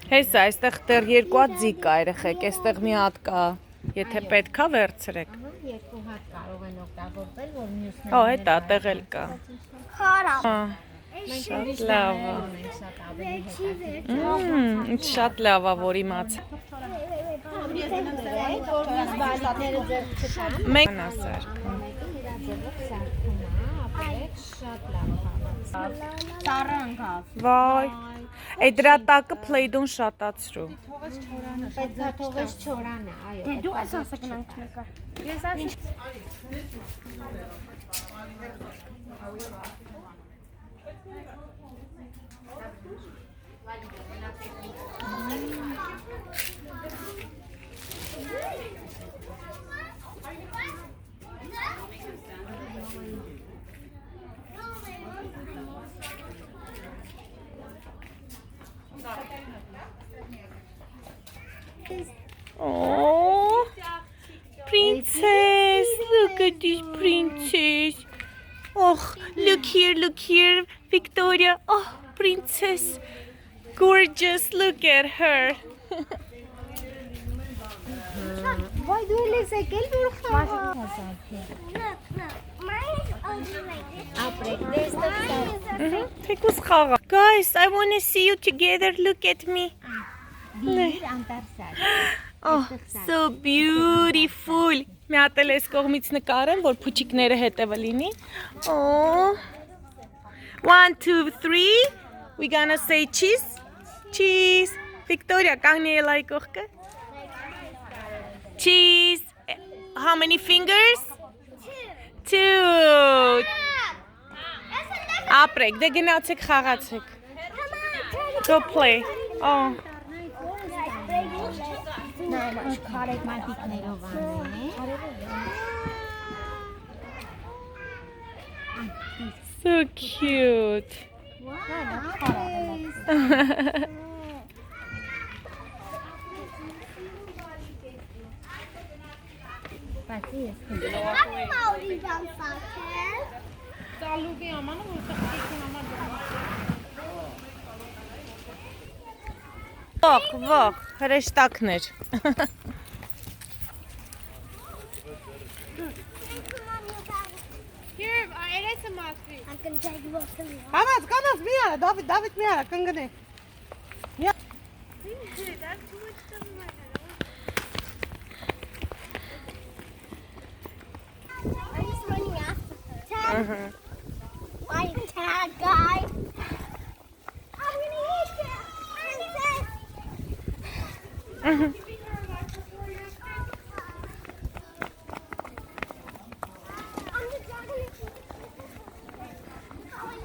Հեսա, այստեղ դեռ երկու հատ ձի կա երեխեք, այստեղ մի հատ կա, եթե պետք է վերցրեք։ Երկու հատ կարող են օգտագործել, որ մյուսները։ Ո, հետա տեղել կա։ Շատ լավ է։ Ինչ շատ լավ է, որ իմաց։ Մենք ասար։ Վայ, այդ դրա տակը փլեյդոն շատացրու։ Թողես չորանը, այո։ Դե դու ես ասա գնանք մեկը։ Ես ասի։ Oh, princess, look at this princess. Oh, look here, Victoria. Oh, princess, gorgeous, look at her. Why do you say Guys, I want to see you together. Look at me. Oh, so beautiful. Մի հատ էլ այս կողմից նկարեմ, որ փուչիկները հետևը լինի. Oh. 1 2 3. We gonna say cheese. Cheese. Victoria, կանգնի էլ այ կողքը. Cheese. How many fingers? 2. Ապրեք, դե գնացեք խաղացեք. Go play. Oh. Քարեք մարտիկներով So cute. Ող, հրեշտակներ։ Here, it is a mask. I'm gonna take you off the wheel. Կանաս մի արա, Դավիթ մի արա, կընկնի։ That's too much stuff in my head. I'm just running after her. Tag. My tag guy. I'm gonna hit you.